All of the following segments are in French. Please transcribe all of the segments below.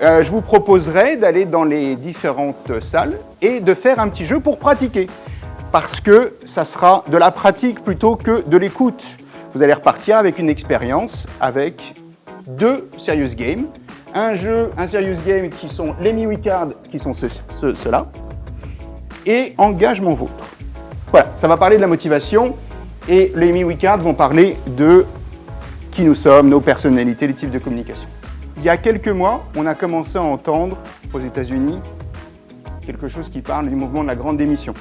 je vous proposerai d'aller dans les différentes salles et de faire un petit jeu pour pratiquer. Parce que ça sera de la pratique plutôt que de l'écoute. Vous allez repartir avec une expérience avec 2 serious games. Un serious game qui sont les MiWiCard, qui sont ceux-là, et engagement vôtre. Voilà, ça va parler de la motivation et les MiWiCard vont parler de qui nous sommes, nos personnalités, les types de communication. Il y a quelques mois, on a commencé à entendre aux États-Unis quelque chose qui parle du mouvement de la grande démission.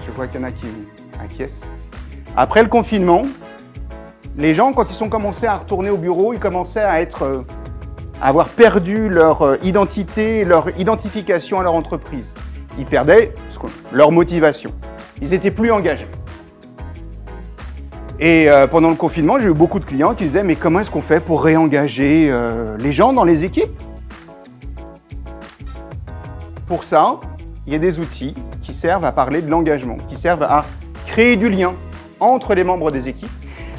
Je vois qu'il y en a qui acquiescent. Après le confinement, les gens, quand ils ont commencé à retourner au bureau, ils commençaient à avoir perdu leur identité, leur identification à leur entreprise. Ils perdaient leur motivation. Ils n'étaient plus engagés. Et pendant le confinement, j'ai eu beaucoup de clients qui disaient « Mais comment est-ce qu'on fait pour réengager les gens dans les équipes ?» Pour ça, il y a des outils qui servent à parler de l'engagement, qui servent à créer du lien entre les membres des équipes.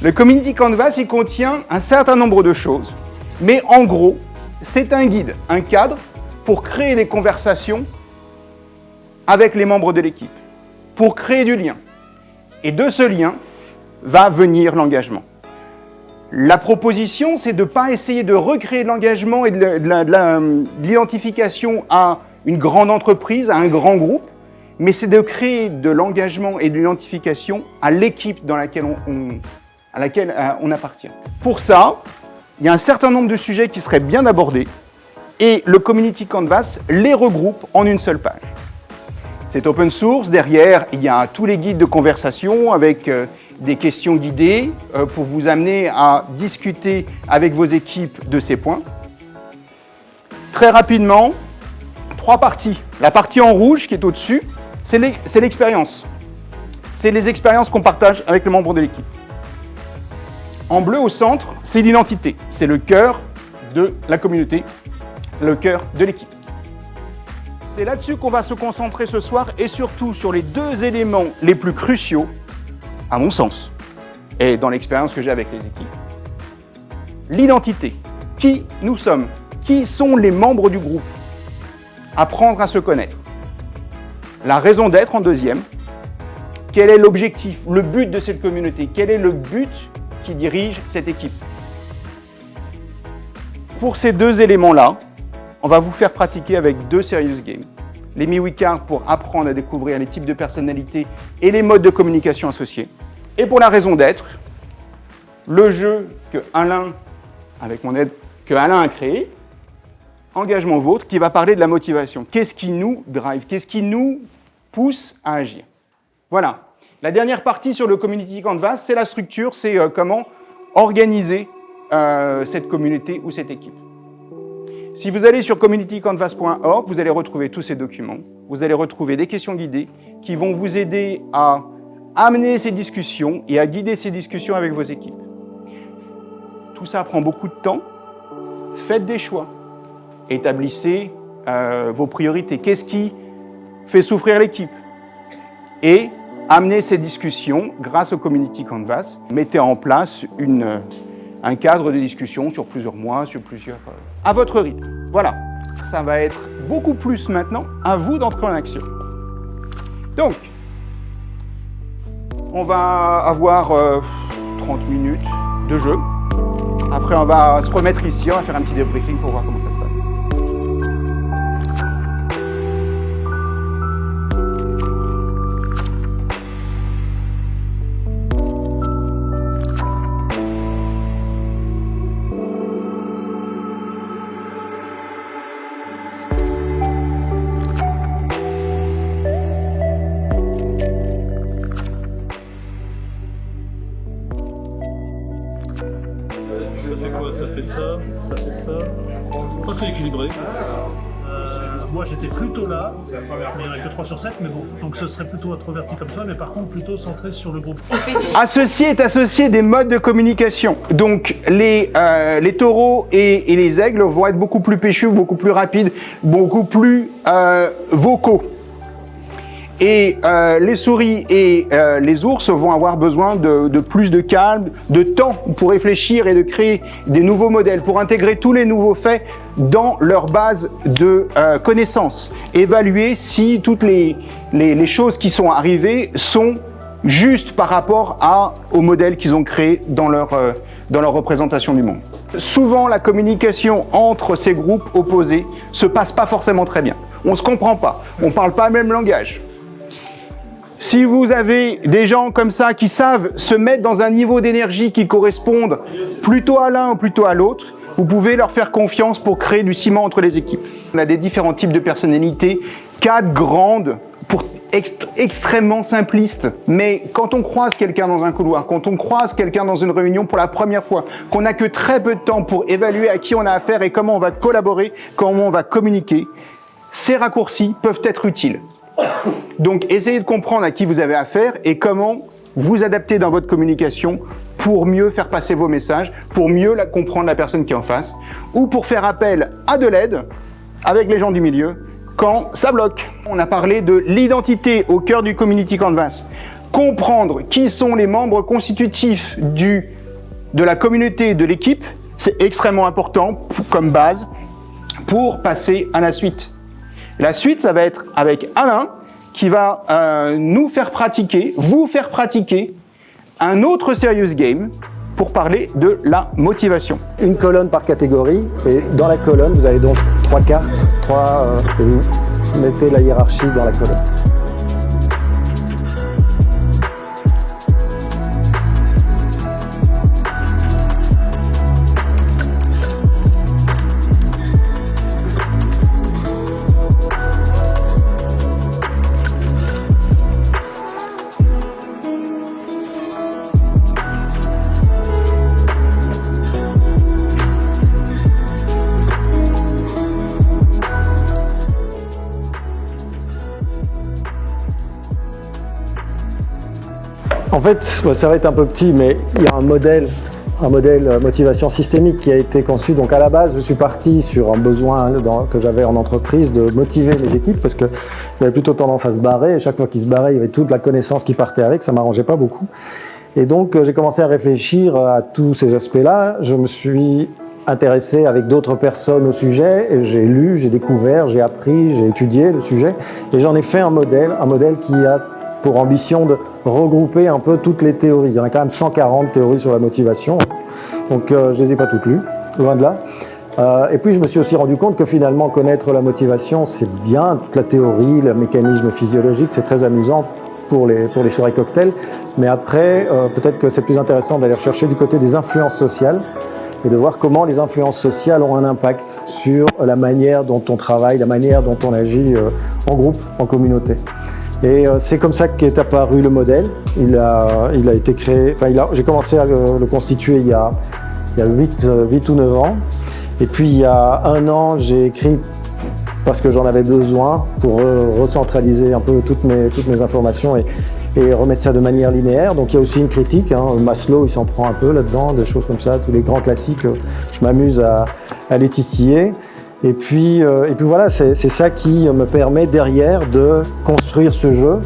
Le Community Canvas, il contient un certain nombre de choses, mais en gros, c'est un guide, un cadre pour créer des conversations avec les membres de l'équipe, pour créer du lien. Et de ce lien va venir l'engagement. La proposition, c'est de ne pas essayer de recréer de l'engagement et de l'identification à une grande entreprise, à un grand groupe, mais c'est de créer de l'engagement et de l'identification à l'équipe dans laquelle on appartient. Pour ça, il y a un certain nombre de sujets qui seraient bien abordés et le Community Canvas les regroupe en une seule page. C'est open source, derrière il y a tous les guides de conversation avec des questions guidées pour vous amener à discuter avec vos équipes de ces points. Très rapidement, 3 parties. La partie en rouge qui est au-dessus, c'est l'expérience. C'est les expériences qu'on partage avec les membres de l'équipe. En bleu au centre, c'est l'identité. C'est le cœur de la communauté, le cœur de l'équipe. C'est là-dessus qu'on va se concentrer ce soir et surtout sur les 2 éléments les plus cruciaux, à mon sens, et dans l'expérience que j'ai avec les équipes. L'identité. Qui nous sommes? Qui sont les membres du groupe? Apprendre à se connaître. La raison d'être en deuxième. Quel est l'objectif, le but de cette communauté? Quel est le but qui dirige cette équipe? Pour ces 2 éléments-là, on va vous faire pratiquer avec 2 serious games. Les MiWiCard pour apprendre à découvrir les types de personnalités et les modes de communication associés. Et pour la raison d'être, le jeu que Alain, avec mon aide, que Alain a créé, Engagement vôtre, qui va parler de la motivation. Qu'est-ce qui nous drive? Qu'est-ce qui nous pousse à agir? Voilà. La dernière partie sur le Community Canvas, c'est la structure, c'est comment organiser cette communauté ou cette équipe. Si vous allez sur communitycanvas.org, vous allez retrouver tous ces documents. Vous allez retrouver des questions guidées qui vont vous aider à amener ces discussions et à guider ces discussions avec vos équipes. Tout ça prend beaucoup de temps. Faites des choix. Établissez vos priorités. Qu'est-ce qui fait souffrir l'équipe? Et amenez ces discussions grâce au Community Canvas. Mettez en place un cadre de discussion sur plusieurs mois, sur plusieurs... à votre rythme. Voilà, ça va être beaucoup plus maintenant à vous d'entrer en action. Donc, on va avoir 30 minutes de jeu. Après, on va se remettre ici, on va faire un petit débriefing pour voir comment ça se passe. Ça fait quoi? Ça fait ça, ça fait ça. Oh, c'est équilibré. Moi j'étais plutôt là, mais il n'y en a que 3 sur 7, mais bon. Donc ce serait plutôt introverti comme toi, mais par contre plutôt centré sur le groupe. À ceci est associé des modes de communication. Donc les taureaux et les aigles vont être beaucoup plus péchus, beaucoup plus rapides, beaucoup plus vocaux. Et les souris et les ours vont avoir besoin de plus de calme, de temps pour réfléchir et de créer des nouveaux modèles, pour intégrer tous les nouveaux faits dans leur base de connaissances. Évaluer si toutes les choses qui sont arrivées sont justes par rapport au modèle qu'ils ont créé dans leur représentation du monde. Souvent, la communication entre ces groupes opposés se passe pas forcément très bien. On se comprend pas, on parle pas le même langage. Si vous avez des gens comme ça qui savent se mettre dans un niveau d'énergie qui corresponde plutôt à l'un ou plutôt à l'autre, vous pouvez leur faire confiance pour créer du ciment entre les équipes. On a des différents types de personnalités, 4 grandes, pour extrêmement simplistes. Mais quand on croise quelqu'un dans un couloir, quand on croise quelqu'un dans une réunion pour la première fois, qu'on n'a que très peu de temps pour évaluer à qui on a affaire et comment on va collaborer, comment on va communiquer, ces raccourcis peuvent être utiles. Donc, essayez de comprendre à qui vous avez affaire et comment vous adapter dans votre communication pour mieux faire passer vos messages, pour mieux comprendre la personne qui est en face, ou pour faire appel à de l'aide avec les gens du milieu quand ça bloque. On a parlé de l'identité au cœur du Community Canvas. Comprendre qui sont les membres constitutifs de la communauté, de l'équipe, c'est extrêmement important comme base pour passer à la suite. La suite, ça va être avec Alain qui va vous faire pratiquer un autre serious game pour parler de la motivation. Une colonne par catégorie, et dans la colonne, vous avez donc 3 cartes, et vous mettez la hiérarchie dans la colonne. En fait, ça va être un peu petit, mais il y a un modèle motivation systémique qui a été conçu. Donc à la base, je suis parti sur un besoin que j'avais en entreprise de motiver les équipes parce qu'il y avait plutôt tendance à se barrer. Et chaque fois qu'ils se barraient, il y avait toute la connaissance qui partait avec, ça ne m'arrangeait pas beaucoup. Et donc j'ai commencé à réfléchir à tous ces aspects-là. Je me suis intéressé avec d'autres personnes au sujet, et j'ai lu, j'ai découvert, j'ai appris, j'ai étudié le sujet, et j'en ai fait un modèle qui a pour ambition de regrouper un peu toutes les théories. Il y en a quand même 140 théories sur la motivation, donc je ne les ai pas toutes lues, loin de là. Et puis je me suis aussi rendu compte que finalement connaître la motivation, c'est bien, toute la théorie, le mécanisme physiologique, c'est très amusant pour les soirées cocktails, mais après, peut-être que c'est plus intéressant d'aller rechercher du côté des influences sociales et de voir comment les influences sociales ont un impact sur la manière dont on travaille, la manière dont on agit en groupe, en communauté. Et c'est comme ça qu'est apparu le modèle. Il a été créé, j'ai commencé à le constituer il y a 8 ou 9 ans. Et puis il y a 1 an, j'ai écrit parce que j'en avais besoin pour recentraliser un peu toutes mes informations et remettre ça de manière linéaire. Donc il y a aussi une critique, Maslow il s'en prend un peu là-dedans, des choses comme ça, tous les grands classiques, je m'amuse à les titiller. Et puis voilà, c'est ça qui me permet derrière de construire ce jeu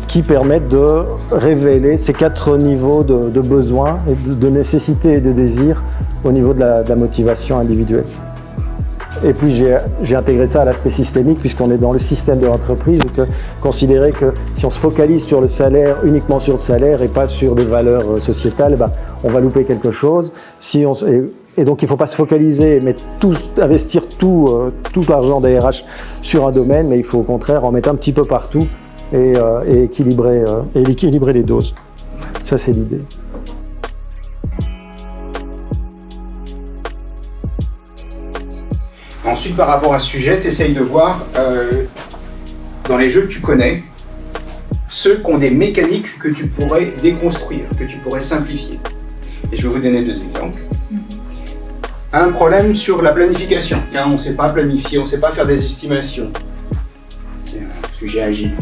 qui permet de révéler ces 4 niveaux de besoins, de nécessité et de désir au niveau de la motivation individuelle. Et puis j'ai intégré ça à l'aspect systémique puisqu'on est dans le système de l'entreprise et que considérer que si on se focalise sur le salaire, uniquement sur le salaire et pas sur des valeurs sociétales, on va louper quelque chose. Et donc il ne faut pas se focaliser et investir tout l'argent des RH sur un domaine, mais il faut au contraire en mettre un petit peu partout et équilibrer les doses. Ça c'est l'idée. Ensuite, par rapport à ce sujet, tu essayes de voir dans les jeux que tu connais, ceux qui ont des mécaniques que tu pourrais déconstruire, que tu pourrais simplifier. Et je vais vous donner 2 exemples. Un problème sur la planification. On ne sait pas planifier, on ne sait pas faire des estimations. C'est un sujet agile.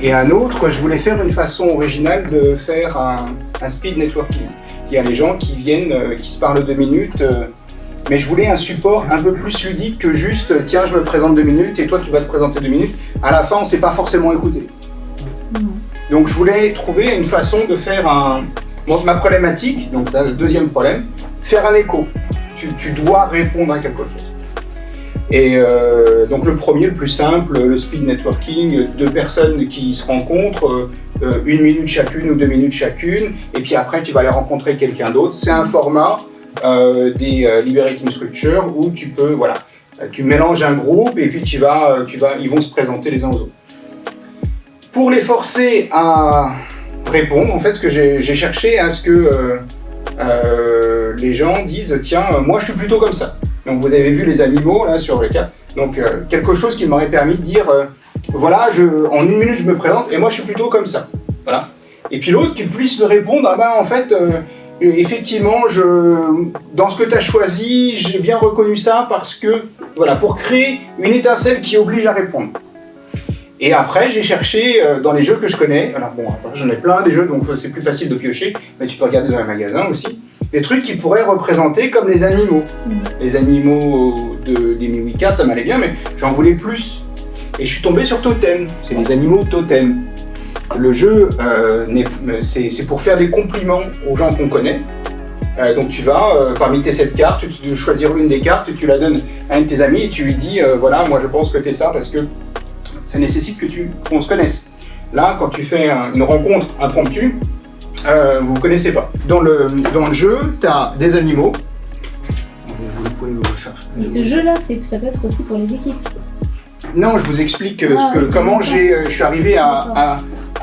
Et un autre, je voulais faire une façon originale de faire un speed networking. Il y a les gens qui viennent, qui se parlent 2 minutes, mais je voulais un support un peu plus ludique que juste « tiens, je me présente 2 minutes et toi, tu vas te présenter 2 minutes ». À la fin, on ne s'est pas forcément écouté. Donc, je voulais trouver une façon de faire ma problématique, donc ça, le deuxième problème, faire un écho. Tu dois répondre à quelque chose. Et donc le premier, le plus simple, le speed networking, 2 personnes qui se rencontrent, 1 minute chacune ou 2 minutes chacune, et puis après tu vas aller rencontrer quelqu'un d'autre. C'est un format des Liberating Structure où tu peux, voilà, tu mélanges un groupe et puis ils vont se présenter les uns aux autres. Pour les forcer à répondre, en fait, ce que j'ai cherché à ce que les gens disent « tiens, moi je suis plutôt comme ça ». Donc vous avez vu les animaux là sur les cas. Donc quelque chose qui m'aurait permis de dire voilà, en 1 minute je me présente et moi je suis plutôt comme ça. Voilà. Et puis l'autre qui puisse me répondre ah ben en fait effectivement dans ce que tu as choisi, j'ai bien reconnu ça parce que voilà, pour créer une étincelle qui oblige à répondre. Et après j'ai cherché dans les jeux que je connais, alors bon après j'en ai plein des jeux donc c'est plus facile de piocher, mais tu peux regarder dans les magasins aussi. Des trucs qui pourraient représenter comme les animaux. Les animaux des Miwika, ça m'allait bien, mais j'en voulais plus. Et je suis tombé sur Totem, c'est les animaux Totem. Le jeu, c'est pour faire des compliments aux gens qu'on connaît. Donc tu vas, parmi tes 7 cartes, tu dois choisir une des cartes, tu la donnes à un de tes amis et tu lui dis, voilà, moi je pense que t'es ça parce que ça nécessite qu'on se connaisse. Là, quand tu fais une rencontre impromptue, vous ne connaissez pas. Dans le jeu, tu as des animaux. Vous pouvez le faire. Et ce jeu-là, ça peut être aussi pour les équipes. Non, je vous explique comment je suis arrivé à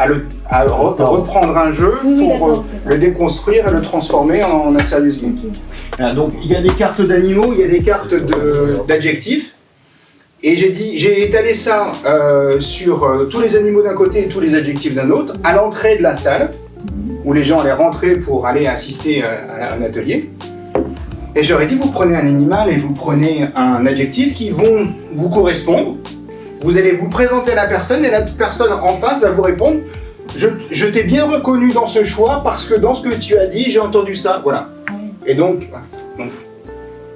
reprendre un jeu pour le déconstruire et le transformer en un serious game. Okay. Donc il y a des cartes d'animaux, il y a des cartes d'adjectifs. Et j'ai étalé ça sur tous les animaux d'un côté et tous les adjectifs d'un autre, à l'entrée de la salle, où les gens allaient rentrer pour aller assister à un atelier. Et j'aurais dit, vous prenez un animal et vous prenez un adjectif qui vont vous correspondre. Vous allez vous présenter à la personne et la personne en face va vous répondre, je t'ai bien reconnu dans ce choix parce que dans ce que tu as dit, j'ai entendu ça. Voilà. Et donc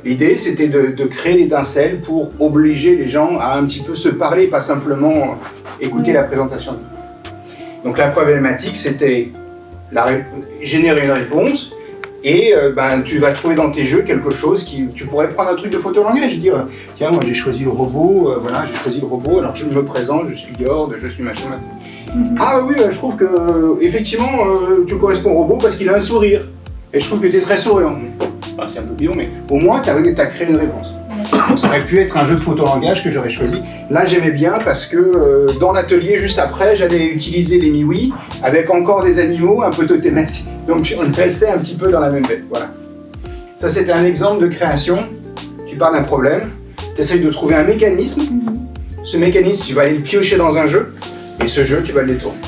l'idée, c'était de créer l'étincelle pour obliger les gens à un petit peu se parler, pas simplement écouter la présentation. Donc la problématique, c'était générer une réponse et tu vas trouver dans tes jeux quelque chose tu pourrais prendre un truc de photolangage et dire tiens, moi j'ai choisi le robot, voilà, j'ai choisi le robot, alors je me présente, je suis Yord, je suis machin. Ah oui, je trouve que effectivement tu corresponds au robot parce qu'il a un sourire et je trouve que tu es très souriant. Enfin, c'est un peu bidon, mais au moins tu as créé une réponse. Ça aurait pu être un jeu de photolangage que j'aurais choisi. Là, j'aimais bien parce que dans l'atelier, juste après, j'allais utiliser les Miwi avec encore des animaux un peu totématiques. Donc, on restait un petit peu dans la même bête. Voilà. Ça, c'était un exemple de création. Tu pars d'un problème, tu essayes de trouver un mécanisme. Ce mécanisme, tu vas aller le piocher dans un jeu. Et ce jeu, tu vas le détourner.